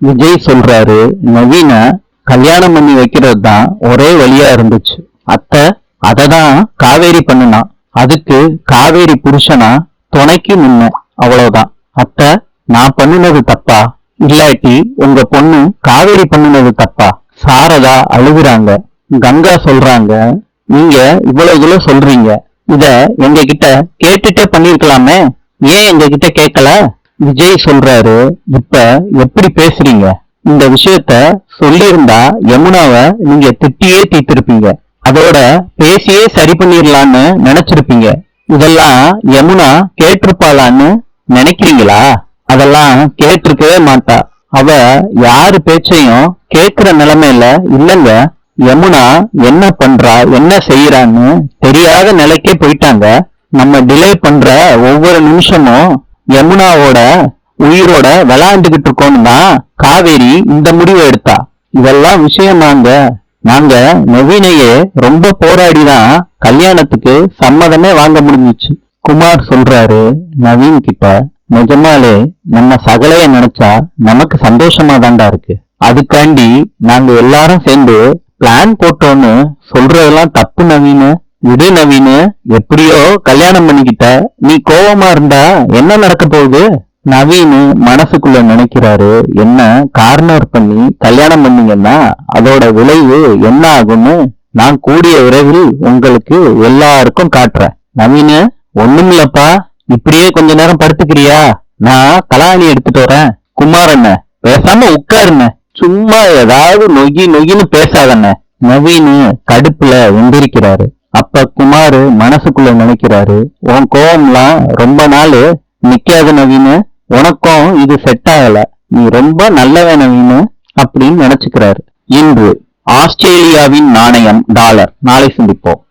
விஜய் சொல்றாரு, நவீன கல்யாணம் பண்ணி வைக்கிறது தான் ஒரே வழியா இருந்துச்சு. அத்தை அததான் காவேரி பண்ணுனா. அதுக்கு காவேரி புருஷனா துணைக்கு நின்ன, அவ்வளவுதான். அத்தை, நான் பண்ணுனது தப்பா? இல்லாட்டி உங்க பொண்ணு காவேரி பண்ணுனது தப்பா? சாரதா அழுகுறாங்க. கங்கா சொல்றாங்க, நீங்க இவ்வளவு சொல்றீங்க, இத எங்க கிட்ட கேட்டுட்டே பண்ணிருக்கலாமே, ஏன் எங்க கிட்ட கேட்கல? விஜய் சொல்றாரு, இப்ப எப்படி பேசுறீங்க? இந்த விஷயத்த சொல்லியிருந்தா யமுனாவை நீங்க திட்டியே தீர்த்திருப்பீங்க. அதோட பேசியே சரி பண்ணிடலான்னு நினைச்சிருப்பீங்க. இதெல்லாம் யமுனா கேட்டிருப்பாளான்னு நினைக்கிறீங்களா? அதெல்லாம் கேட்டிருக்கவே மாட்டா. அவ யாரு பேச்சையும் கேட்கிற நிலைமையில இல்லங்க. யமுனா என்ன பண்றா, என்ன செய்யறான்னு தெரியாத நிலைக்கே போயிட்டாங்க. நம்ம டிலே பண்ற ஒவ்வொரு நிமிஷமும் யமுனாவோட உயிரோட விளையாண்டுகிட்டு இருக்கோம்னு தான் காவேரி இந்த முடிவை எடுத்தா. இதெல்லாம் விஷயமாங்க. நாங்க நவீனையே ரொம்ப போராடிதான் கல்யாணத்துக்கு சம்மதமே வாங்க முடிஞ்சிச்சு. குமார் சொல்றாரு நவீன் கிட்ட, நிஜமாலே நம்ம சகலைய நினைச்சா நமக்கு சந்தோஷமா தாண்டா இருக்கு. அதுக்காண்டி நாங்க எல்லாரும் சேர்ந்து பிளான் போட்டோன்னு சொல்றதெல்லாம் தப்பு நவீனு. விடு நவீனு, எப்படியோ கல்யாணம் பண்ணிக்கிட்ட, நீ கோவமா இருந்தா என்ன நடக்க போகுது? நவீனு மனசுக்குள்ள நினைக்கிறாரு, என்ன கார்னர் பண்ணி கல்யாணம் பண்ணீங்கன்னா அதோட விளைவு என்ன ஆகும்னு நான் கூடிய விரைவில் உங்களுக்கு எல்லாருக்கும் காட்டுறேன். நவீனு, ஒண்ணுமில்லப்பா, இப்படியே கொஞ்ச நேரம் படுத்துக்கிறியா? நான் கலாணி எடுத்துட்டு வரேன். குமாரண்ண, பேசாம உட்காருண்ண, சும்மா ஏதாவது நொகி நொகின்னு பேசாதண்ண. நவீனு கடுப்புல எந்திரிக்கிறாரு. அப்ப குமாரு மனசுக்குள்ள நினைக்கிறாரு, உன் கோவம்லாம் ரொம்ப நாள் நிக்காத நவீனு, உனக்கும் இது செட் ஆகல, நீ ரொம்ப நல்லவன் நவீனு அப்படின்னு நினைச்சுக்கிறாரு. இன்று ஆஸ்திரேலியாவின் நாணயம் டாலர். நாளை சந்திப்போம்.